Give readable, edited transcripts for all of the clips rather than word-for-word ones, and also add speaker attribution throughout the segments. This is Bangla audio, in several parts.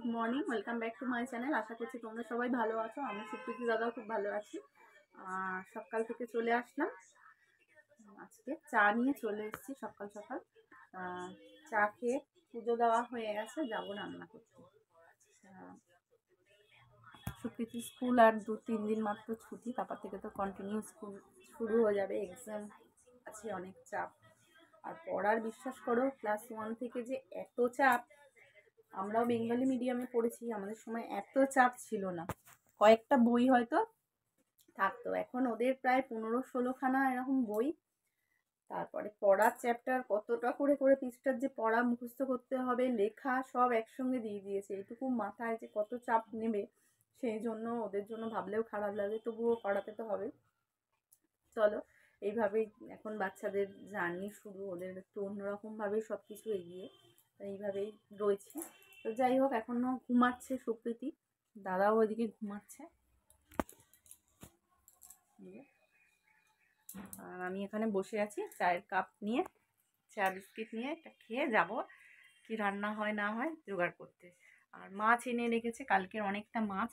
Speaker 1: Good morning, welcome back to my channel. আশা করছি তোমরা সবাই ভালো আছো। আমি সুপ্রীতি দাদাও খুব ভালো আছি। সকাল থেকে চলে আসলাম, আজকে চা নিয়ে চলে এসেছি। সকাল সকাল চা খেয়ে পুজো দেওয়া হয়ে গেছে, যাবো রান্না করতে। সুপ্রীতি স্কুল আর 2-3 দিন মাত্র ছুটি, তারপর থেকে তো কন্টিনিউ স্কুল শুরু হয়ে যাবে। এক্সাম আছে, অনেক চাপ। আর পড়ার, বিশ্বাস করো, ক্লাস 1 থেকে যে এত চাপ। আমরাও বেঙ্গলি মিডিয়ামে পড়েছি, আমাদের সময় এত চাপ ছিল না। কয়েকটা বই হয়তো থাকতো, এখন ওদের প্রায় 15-16খানা এরকম বই। তারপরে পড়ার চ্যাপ্টার কতটা করে করে পৃষ্ঠার যে পড়া মুখস্থ করতে হবে, লেখা সব একসঙ্গে দিয়ে দিয়েছে। এইটুকু মাথায় যে কত চাপ নেবে, সেই জন্য ওদের জন্য ভাবলেও খারাপ লাগে, তবুও করাতে তো হবে। চলো, এইভাবেই এখন বাচ্চাদের জার্নি শুরু, ওদের একটু অন্যরকমভাবেই সব কিছু এগিয়ে, এইভাবেই রয়েছে। তো যাই হোক, এখনও ঘুমাচ্ছে সুপ্রীতি, দাদাও ওইদিকে ঘুমাচ্ছে। আর আমি এখানে বসে আছি চায়ের কাপ নিয়ে, চা বিস্কিট নিয়ে, এটা খেয়ে যাব কি রান্না হয় না হয় জোগাড় করতে। আর মাছ এনে রেখেছে, কালকের অনেকটা মাছ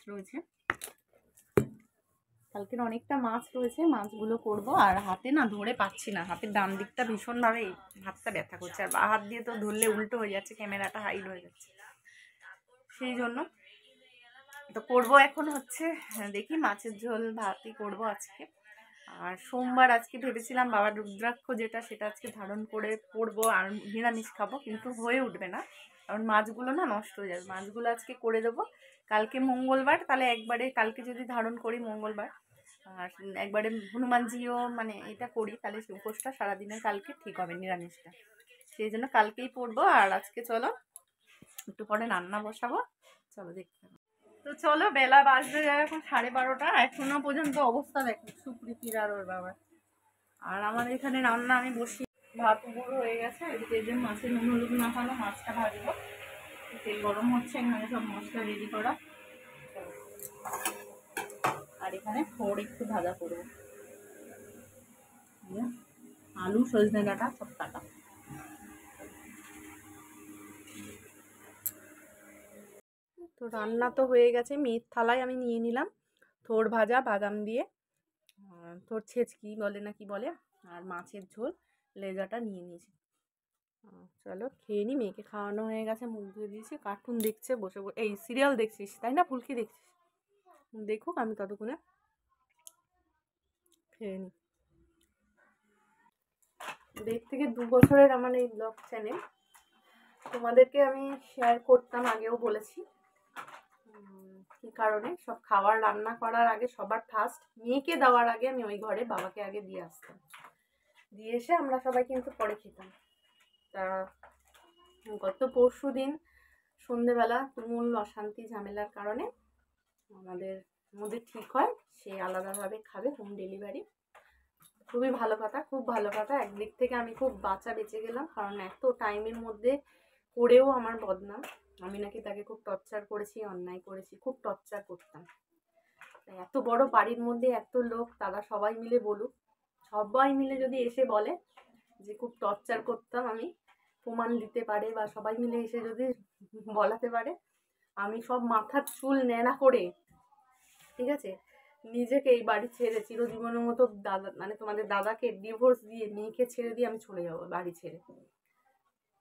Speaker 1: রয়েছে, মাছগুলো করব। আর হাতে না ধরে পাচ্ছি না, হাতের ডান দিকটা ভীষণভাবে হাতটা ব্যথা করছে, আর বা হাত দিয়ে তো ধরলে উল্টো হয়ে যাচ্ছে, ক্যামেরাটা হাইড হয়ে যাচ্ছে। সেই জন্য তো করবো এখন হচ্ছে, দেখি মাছের ঝোল ভাতই করবো আজকে। আর সোমবার আজকে ভেবেছিলাম বাবার রুদ্রাক্ষ যেটা, সেটা আজকে ধারণ করে পড়বো আর নিরামিষ খাবো, কিন্তু হয়ে উঠবে না, কারণ মাছগুলো না নষ্ট হয়ে যাবে। মাছগুলো আজকে করে দেবো, কালকে মঙ্গলবার, তাহলে একবারে কালকে যদি ধারণ করি মঙ্গলবার, আর একবারে হনুমানজিও মানে এটা করি, তাহলে উপোসটা সারাদিনের কালকে ঠিক হবে, নিরামিষটা। সেই জন্য কালকেই পড়বো। আর আজকে চলো একটু পরে রান্না বসাবো, চলো দেখতে হবে। তো চলো, বেলা বাজতে যায় এখন 12:30, এখনো পর্যন্ত অবস্থা দেখো সুপ্রীতির আর ওর বাবার। আর আমার এখানে রান্না আমি বসি, ভাত গুঁড়ো হয়ে গেছে, এদিকে যে মাছের নুন হলুদ মাখানো, মাছটা ভাজবো, তেল গরম হচ্ছে, এখানে সব মশলা রেডি করা। আর এখানে খড় একটু ভাজা করবো, আলু সজনে ডাঁটা সব কাটা। তো রান্না তো হয়ে গেছে, মেয়ের থালায় আমি নিয়ে নিলাম থোড় ভাজা বাদাম দিয়ে, থোড় ছেচকি বলে না কি বলে, আর মাছের ঝোল লেজাটা নিয়ে নিয়েছি। চলো খেয়ে নি, মেয়েকে খাওয়ানো হয়ে গেছে, মুখ ধুয়ে দিয়েছি, কার্টুন দেখছে বসে বসে। এই সিরিয়াল দেখছিস তাই না, ফুলকি দেখছিস? দেখুক, আমি ততক্ষণে খেয়ে নি। 1.5 থেকে 2 বছরের আমার এই ব্লগ চ্যানেল, তোমাদেরকে আমি শেয়ার করতাম, আগেও বলেছি কি কারণে। সব খাবার রান্না করার আগে সবার ফার্স্ট মেয়েকে দেওয়ার আগে আমি ওই ঘরে বাবাকে আগে দিয়ে আসতাম, দিয়ে এসে আমরা সবাই কিন্তু পরে খেতাম। তা গত পরশু দিন সন্ধেবেলা তুমুল অশান্তি ঝামেলার কারণে আমাদের মধ্যে ঠিক হয় সে আলাদাভাবে খাবে, হোম ডেলিভারি। খুবই ভালো কথা, খুব ভালো কথা। একদিক থেকে আমি খুব বাঁচা বেঁচে গেলাম, কারণ এত টাইমের মধ্যে করেও আমার বদনাম। আমি নাকি তাকে খুব টর্চার করেছি, অন্যায় করেছি, খুব টর্চার করতাম। এত বড় বাড়ির মধ্যে এত লোক, তারা সবাই মিলে বলুক, সবাই মিলে যদি এসে বলে যে খুব টর্চার করতাম, আমি প্রমাণ দিতে পারে, বা সবাই মিলে এসে যদি বলাতে পারে, আমি সব মাথার চুল ন্যাড়া করে, ঠিক আছে, নিজেকে এই বাড়ি ছেড়ে চিরজীবনের মতো দাদা মানে তোমাদের দাদাকে ডিভোর্স দিয়ে, মেয়েকে ছেড়ে দিয়ে আমি চলে যাবো বাড়ি ছেড়ে।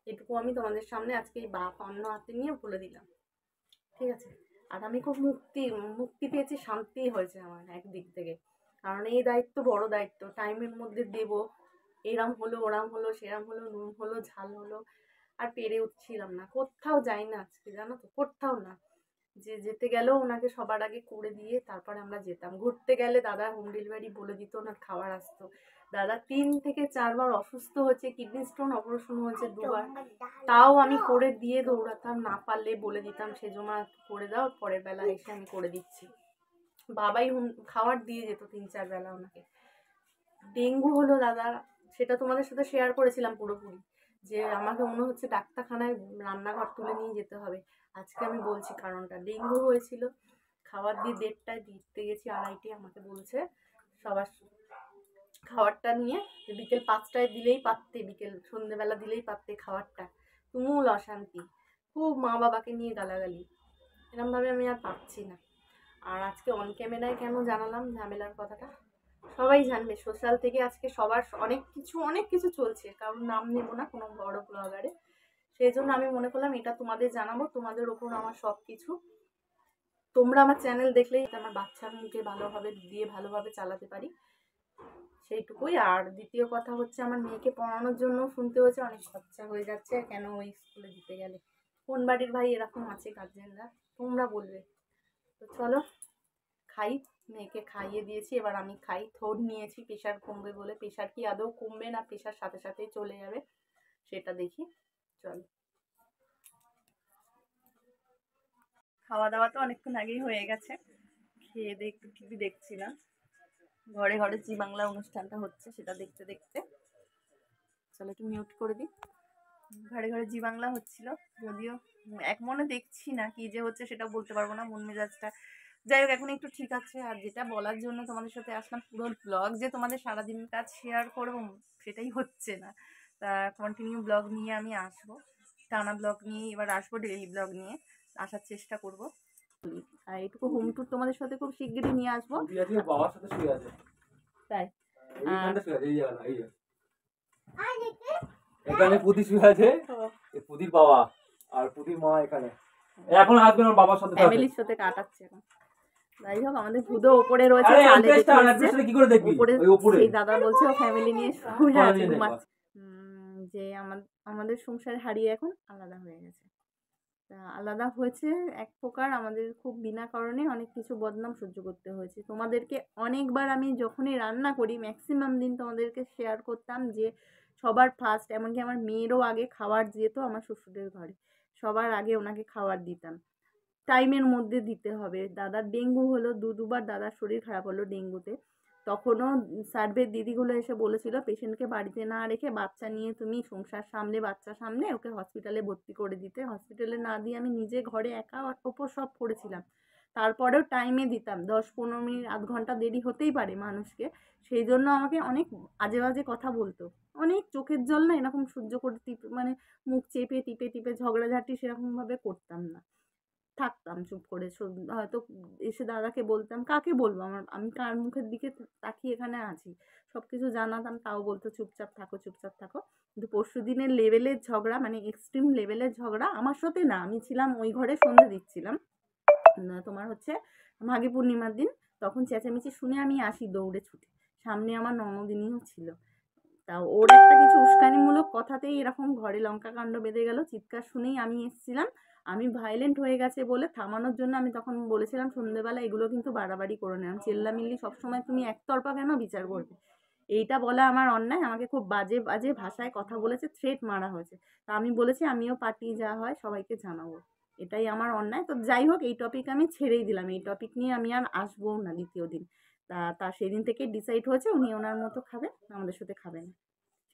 Speaker 1: এটুকু আমি তোমাদের সামনে আজকে এই বাপ অন্য হাতে নিয়ে বলে দিলাম, ঠিক আছে? আর আমি খুব মুক্তি পেয়েছি, শান্তি হয়েছে আমার একদিক থেকে, কারণ এই দায়িত্ব বড় দায়িত্ব, টাইমের মধ্যে দেব, এরাম হলো ওরাম হলো সেরাম হলো, নুন হলো ঝাল হলো, আর পেরে উঠছিলাম না, কোথাও যাই না আজকে, জানো তো, কোথাও না। যে যেতে গেলেও ওনাকে সবার আগে করে দিয়ে তারপরে আমরা যেতাম। ঘুরতে গেলে দাদা হোম ডেলিভারি বলে দিত, ওনার খাবার আসতো। দাদা 3 থেকে 4 বার অসুস্থ হয়েছে, কিডনি স্টোন অপারেশন হয়েছে 2 বার, তাও আমি করে দিয়ে দৌড়াতাম, না পারলে বলে দিতাম সেজমা করে দাও, পরের বেলা এসে আমি করে দিচ্ছি। বাবাই খাবার দিয়ে যেত 3-4 বেলা ওনাকে। ডেঙ্গু হলো দাদা, সেটা তোমাদের সাথে শেয়ার করেছিলাম পুরোপুরি, যে আমাকে মনে হচ্ছে ডাক্তারখানায় রান্নাঘর তুলে নিয়ে যেতে হবে। আজকে আমি বলছি কারণটা। ডেঙ্গু হয়েছিল, খাবার দিয়ে 1:30টায় দিতে গেছি, 2:30টায় আমাকে বলছে সবার খাবারটা নিয়ে, বিকেল 5টায় দিলেই পারতে, বিকেল সন্ধ্যেবেলা দিলেই পারতে খাবারটা। তুমুল অশান্তি, খুব মা বাবাকে নিয়ে গালাগালি। এরমভাবে আমি আর পাচ্ছি না। আর আজকে অন ক্যামেরায় কেন জানালাম ঝামেলার কথাটা, সবাই জানবে। সোশ্যাল থেকে আজকে সবার অনেক কিছু চলছে, কারণ নাম নেব না কোনো বড় ব্লগারে। সেই জন্য আমি মনে করলাম এটা তোমাদের জানাবো, তোমাদের ওপর আমার সব কিছু। তোমরা আমার চ্যানেল দেখলেই আমার বাচ্চার মুখে ভালোভাবে দিয়ে ভালোভাবে চালাতে পারি, সেইটুকুই। আর দ্বিতীয় কথা হচ্ছে, আমার মেয়েকে পড়ানোর জন্য শুনতে হচ্ছে অনেক খরচা হয়ে যাচ্ছে, কেন ওই স্কুলে দিতে গেলে। কোন বাড়ির ভাই এরকম আছে গার্জেনরা, তোমরা বলবে। তো চলো খাই, মেয়েকে খাইয়ে দিয়েছি, এবার আমি খাই। থোড় নিয়েছি প্রেশার কমবে বলে, প্রেশার কি আদৌ কমবে না প্রেশার সাথে সাথেই চলে যাবে সেটা দেখি। চলো, খাওয়া দাওয়া তো অনেকক্ষণ আগেই হয়ে গেছে, খেয়ে দিয়ে একটু টিভি দেখছিলাম। ঘরে ঘরে জি বাংলা অনুষ্ঠানটা হচ্ছে, সেটা দেখতে দেখতে। চলো একটু মিউট করে দিই। ঘরে ঘরে জি বাংলা হচ্ছিল, যদিও এক মনে দেখছি না, কি যে হচ্ছে সেটা বলতে পারবো না, মন মেজাজটা যাই হোক এখন একটু ঠিক আছে। আর যেটা বলার জন্য তোমাদের সাথে আসলাম, পুরো ব্লগ যে তোমাদের সারাদিন কাজ শেয়ার করবো সেটাই হচ্ছে না। তা কন্টিনিউ ব্লগ নিয়ে আমি আসবো, টানা ব্লগ নিয়ে এবার আসবো, ডেইলি ব্লগ নিয়ে আসার চেষ্টা করব। আর এইটুকু হোম ট্যুর তোমাদের সাথে খুব শিগগিরই নিয়ে আসবো।
Speaker 2: বাবার সাথে শুয়ে আছে
Speaker 1: তাই
Speaker 2: এখানে পুতি শুয়ে আছে, পুতির বাবা আর পুতির মা এখানে এখন আসবেন ওর বাবার সাথে
Speaker 1: ফ্যামিলির সাথে কাটাচ্ছে এখন। যাই হোক আমাদের ভুদো ওপরে রয়েছে, কি করে দেখবি ওপরে সেই দাদা বলছে ও ফ্যামিলি নিয়ে শুয়ে আছে, ঘুমাচ্ছে। যে আমাদের সংসার হারিয়ে এখন আলাদা হয়ে গেছে। তা আলাদা হয়েছে এক প্রকার, আমাদের খুব বিনা কারণে অনেক কিছু বদনাম সহ্য করতে হয়েছে। তোমাদেরকে অনেকবার আমি যখনই রান্না করি ম্যাক্সিমাম দিন তোমাদেরকে শেয়ার করতাম যে সবার ফার্স্ট, এমনকি আমার মেয়েরও আগে খাবার যেত আমার শ্বশুরের ঘরে, সবার আগে ওনাকে খাবার দিতাম, টাইমের মধ্যে দিতে হবে। দাদার ডেঙ্গু হলো, দুবার দাদার শরীর খারাপ হলো ডেঙ্গুতে। তখনও সার্ভের দিদিগুলো এসে বলেছিল পেশেন্টকে বাড়িতে না রেখে বাচ্চা নিয়ে তুমি সংসার সামলে, বাচ্চা সামলে ওকে হসপিটালে ভর্তি করে দিতে। হসপিটালে না দিয়ে আমি নিজে ঘরে একা ওপর সব করেছিলাম। তারপরেও টাইমে দিতাম, 10-15 মিনিট আধ ঘন্টা দেরি হতেই পারে মানুষকে, সেই জন্য আমাকে অনেক আজে বাজে কথা বলতো। অনেক চোখের জল না এরকম সহ্য করতে, মানে মুখ চেপে টিপে টিপে ঝগড়াঝাটি সেরকমভাবে করতাম না, থাকতাম চুপ করে। হয়তো এসে দাদাকে বলতাম, কাকে বলবো, আমি কার মুখের দিকে তাকিয়ে এখানে আছি, সব কিছু জানাতাম, তাও বলতো চুপচাপ থাকো চুপচাপ থাকো। কিন্তু পরশু দিনের লেভেলের ঝগড়া, মানে এক্সট্রিম লেভেলের ঝগড়া আমার সাথে না, আমি ছিলাম ওই ঘরে সন্ধে দিচ্ছিলাম, তোমার হচ্ছে মাঘী পূর্ণিমার দিন। তখন চেঁচামেচি শুনে আমি আসি দৌড়ে ছুটে, সামনে আমার ননদিনীও ছিল। তা ওর একটা কিছু উস্কানিমূলক কথাতেই এরকম ঘরে লঙ্কা কাণ্ড বেঁধে গেল। চিৎকার শুনেই আমি এসেছিলাম, আমি ভায়োলেন্ট হয়ে গেছে বলে থামানোর জন্য আমি তখন বলেছিলাম সন্ধ্যেবেলা এগুলো কিন্তু বাড়াবাড়ি করে না, চেল্লামিল্লি সবসময় তুমি একতরফা কেন বিচার করবে, এইটা বলা আমার অন্যায়। আমাকে খুব বাজে বাজে ভাষায় কথা বলেছে, থ্রেট মারা হয়েছে। তা আমি বলেছি আমিও পার্টি যা হয় সবাইকে জানাবো, এটাই আমার অন্যায়। তো যাই হোক এই টপিক আমি ছেড়েই দিলাম, এই টপিক নিয়ে আমি আর আসবো না দ্বিতীয় দিন। তা সেদিন থেকে ডিসাইড হয়েছে উনি ওনার মতো খাবেন, আমাদের সাথে খাবেন,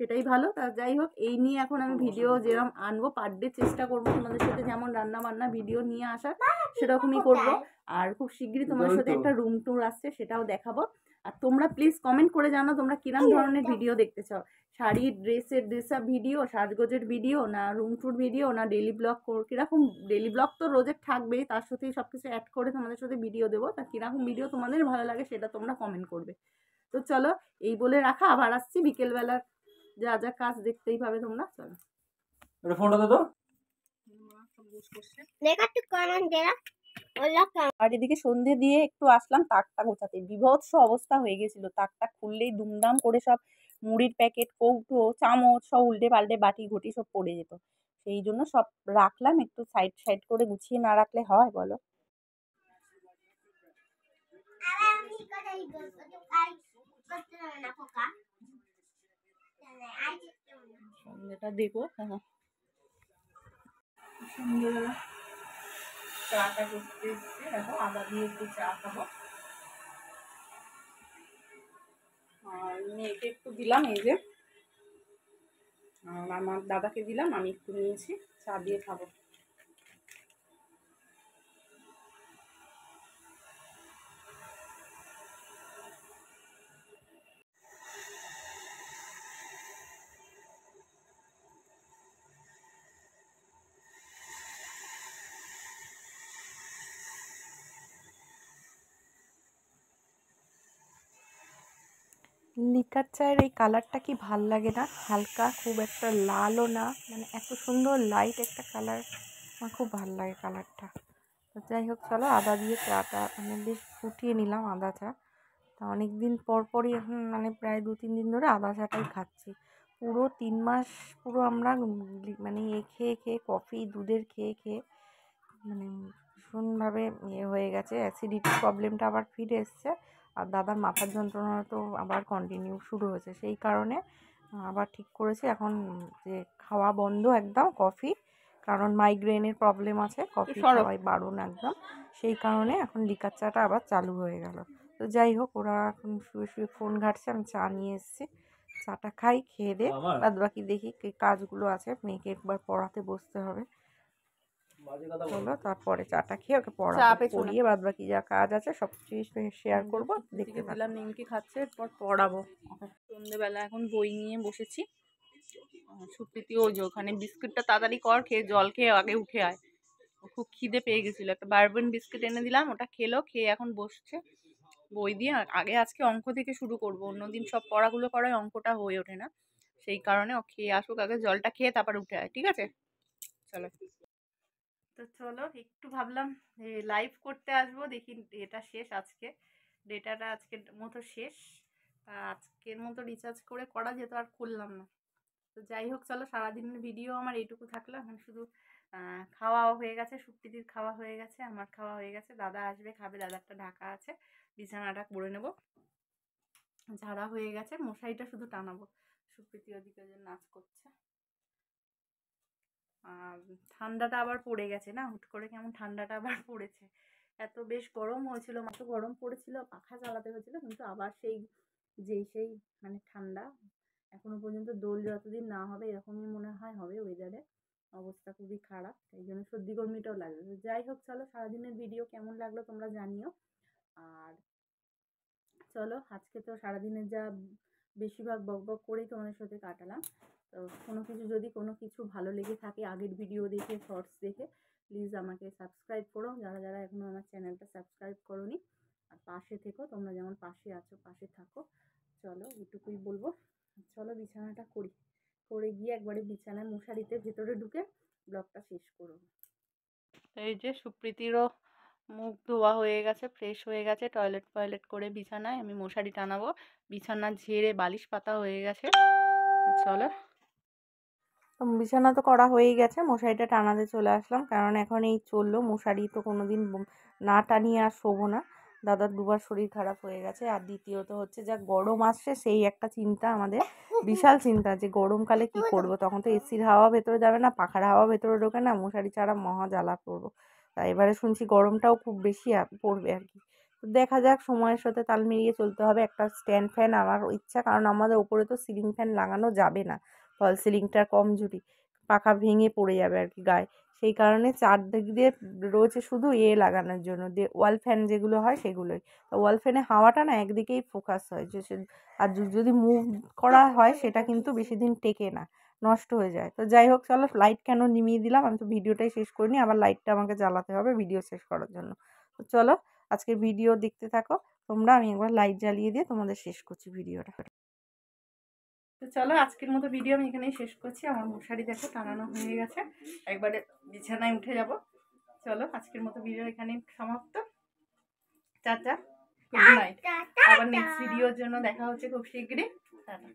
Speaker 1: সেটাই ভালো। তা যাই হোক এই নিয়ে এখন আমি ভিডিও যেরকম আনবো পার ডে চেষ্টা করবো তোমাদের সাথে, যেমন রান্না বান্না ভিডিও নিয়ে আসার সেরকমই করবো। আর খুব শিগগিরই তোমাদের সাথে একটা রুম ট্যুর আসছে, সেটাও দেখাবো। আর তোমরা প্লিজ কমেন্ট করে জানো তোমরা কিরম ধরনের ভিডিও দেখতে চাও, শাড়ি ড্রেসের ড্রেস আপ ভিডিও, সাজগোজের ভিডিও, না রুম ট্যুর ভিডিও, না ডেলি ব্লগ কিরকম। ডেলি ব্লগ তো রোজের থাকবেই, তার সাথেই সব কিছু অ্যাড করে তোমাদের সাথে ভিডিও দেবো। তা কিরকম ভিডিও তোমাদের ভালো লাগে সেটা তোমরা কমেন্ট করবে। তো চলো এই বলে রাখা, আবার আসছি বিকেলবেলা, যা যা কাজ দেখতেই পাবে তোমরা। চলো
Speaker 2: ফোনটা দে তো।
Speaker 1: আর এদিকে সন্ধে দিয়ে একটু আসলাম তাকটা গোছাতে, বিভৎস অবস্থা হয়ে গেছিল, তাকটা খুললেই দুমদাম করে সব মুড়ির প্যাকেট, কৌটো, চামচ সব উল্টে পাল্টে, বাটি ঘটি সব পড়ে যেত। সেই জন্য সব রাখলাম, একটু সাইড সাইড করে গুছিয়ে না রাখলে হয় বলো। সন্ধ্যেটা দেখো, হ্যাঁ সন্ধ্যেবেলা চাটা করতে এসছি, দেখো আদা দিয়ে একটু চা খাবো। আর মেয়েকে একটু দিলাম, এই যে আর আমার দাদাকে দিলাম, আমি একটু নিয়েছি, চা দিয়ে খাবো। লিকার চায়ের এই কালারটা কি ভাল লাগে না, হালকা, খুব একটা লালও না, মানে এত সুন্দর লাইট একটা কালার, আমার খুব ভাল লাগে কালারটা। তো যাই হোক চলো, আদা দিয়ে চাটা মানে বেশ ফুটিয়ে নিলাম আদা চা। তা অনেক দিন পরই এখন মানে প্রায় 2-3 দিন ধরে আদা চাটাই খাচ্ছি। পুরো 3 মাস পুরো আমরা মানে খেয়ে খেয়ে কফি দুধের খেয়ে মানে ভীষণভাবে হয়ে গেছে, অ্যাসিডিটির প্রবলেমটা আবার ফিরে এসছে। আর দাদার মাথার যন্ত্রণা তো আবার কন্টিনিউ শুরু হয়েছে, সেই কারণে আবার ঠিক করেছি এখন যে খাওয়া বন্ধ একদম কফি, কারণ মাইগ্রেনের প্রবলেম আছে, কফি খাওয়াই বারণ একদম। সেই কারণে এখন লিকার চাটা আবার চালু হয়ে গেল। তো যাই হোক, ওরা এখন শুয়ে শুয়ে ফোন ঘাঁটছে, আমি চা নিয়ে এসেছি, চাটা খাই, খেয়ে দে বাদ বাকি দেখি কী কাজগুলো আছে, মেয়েকে একবার পড়াতে বসতে হবে। চলো তারপরে চাটা খেয়ে ওকে পড়িয়ে বাদ বাকি যা কাজ আছে সব কিছু শেয়ার করবো, দেখতে দিলাম। নিমকি খাচ্ছে, এরপর পড়াবো। সন্ধ্যেবেলা এখন বই নিয়ে বসেছি। সুপ্রীতি ওই যে ওখানে বিস্কুটটা তাড়াতাড়ি কর, খেয়ে জল খেয়ে আগে উঠে আয়, খুব খিদে পেয়ে গেছিলো, একটা বারবন বিস্কুট এনে দিলাম, ওটা খেলো, খেয়ে এখন বসছে বই দিয়ে। আগে আজকে অঙ্ক থেকে শুরু করবো, অন্যদিন সব পড়াগুলো করায় অঙ্কটা হয়ে ওঠে না, সেই কারণে ও খেয়ে আসুক আগে, জলটা খেয়ে তারপর উঠে আয়, ঠিক আছে? চলো। তো চলো একটু ভাবলাম লাইভ করতে আসবো, দেখি এটা শেষ আজকে, ডেটাটা আজকের মতো শেষ, আজকের মতো রিচার্জ করে করা যেত, আর করলাম না। তো যাই হোক চলো, সারাদিনের ভিডিও আমার এইটুকু থাকলো, এখন শুধু খাওয়া হয়ে গেছে, সুপ্রীতির খাওয়া হয়ে গেছে, আমার খাওয়া হয়ে গেছে, দাদা আসবে খাবে, দাদারটা ঢাকা আছে, বিছানাটা করে নেব, ঝাড়া হয়ে গেছে, মশারিটা শুধু টানাবো, সুপ্রীতি ওদিকে যে নাচ করছে। আর ঠান্ডাটা আবার পড়ে গেছে না, হুট করে কেমন ঠান্ডাটা আবার পড়েছে, এত বেশ গরম হয়েছিল, মাত্র গরম পড়েছিল, পাখা চালাতে হয়েছিল, কিন্তু আবার সেই মানে ঠান্ডা, এখনো পর্যন্ত দোল যতদিন না হবে এরকমই মনে হয় হবে, ওয়েদারে অবস্থা খুবই খারাপ, এই জন্য সর্দি গরমিটাও লাগবে। যাই হোক চলো, সারাদিনের ভিডিও কেমন লাগলো তোমরা জানিও। আর চলো, আজকে তো সারাদিনের যা বেশিরভাগ বকবক করেই তোমাদের সাথে কাটালাম। তো কোনো কিছু ভালো লেগে থাকে আগের ভিডিও দেখে, শর্টস দেখে, প্লিজ আমাকে সাবস্ক্রাইব করো, যারা যারা এখনও আমার চ্যানেলটা সাবস্ক্রাইব করোনি, আর পাশে থেকো, তোমরা যেমন পাশে আছো পাশে থাকো। চলো এটুকুই বলবো, চলো বিছানাটা করে গিয়ে একবারে বিছানায় মশারিতে ভেতরে ঢুকে ব্লগটা শেষ করবো। এই যে সুপ্রীতিরও মুখ ধোয়া হয়ে গেছে, ফ্রেশ হয়ে গেছে, টয়লেট করে বিছানায় আমি মশারি টানাবো, বিছানা ঝেড়ে বালিশ পাতা হয়ে গেছে। চলো, বিছানা তো করা হয়েই গেছে, মশারিটা টানাতে চলে আসলাম, কারণ এখন এই চললো, মশারি তো কোনোদিন না টানিয়ে আর শোবো না। দাদার দুবার শরীর খারাপ হয়ে গেছে, আর দ্বিতীয়ত হচ্ছে যা গরম আসছে, সেই একটা চিন্তা আমাদের, বিশাল চিন্তা যে গরমকালে কি করব, তখন তো এসির হাওয়া ভেতরে যাবে না, পাখার হাওয়া ভেতরে ঢোকে না, মশারি ছাড়া মহা জ্বালা পড়বো। তাই এবারে শুনছি গরমটাও খুব বেশি পড়বে আর কি। দেখা যাক, সময়ের সাথে তাল মিলিয়ে চলতে হবে। একটা স্ট্যান্ড ফ্যান আমার ইচ্ছা, কারণ আমাদের ওপরে তো সিলিং ফ্যান লাগানো যাবে না, ফল সিলিংটার কমজোরি, পাখা ভেঙে পড়ে যাবে আর কি গায়ে, সেই কারণে চারদিক দিয়ে রয়েছে শুধু লাগানোর জন্য, ওয়াল ফ্যান যেগুলো হয় সেগুলোই। ওয়াল ফ্যানে হাওয়াটা না একদিকেই ফোকাস হয়, যে আর যদি মুভ করা হয় সেটা কিন্তু বেশি দিন টেকে না, নষ্ট হয়ে যায়। তো যাই হোক চলো, লাইট কেন নিমিয়ে দিলাম, আমি তো ভিডিওটাই শেষ করিনি, আবার লাইটটা আমাকে জ্বালাতে হবে ভিডিও শেষ করার জন্য। তো চলো আজকের ভিডিও দেখতে থাকো তোমরা, আমি একবার লাইট জ্বালিয়ে দিয়ে তোমাদের শেষ করছি ভিডিওটা। তো চলো আজকের মতো ভিডিও আমি এখানেই শেষ করছি, আমার মশারি দেখো টানানো হয়ে গেছে, একবারে বিছানায় উঠে যাব। চলো আজকের মতো ভিডিও এখানেই সমাপ্ত, টাটা, গুড নাইট, আবার নেক্সট ভিডিওর জন্য দেখা হচ্ছে খুব শীঘ্রই, টাটা।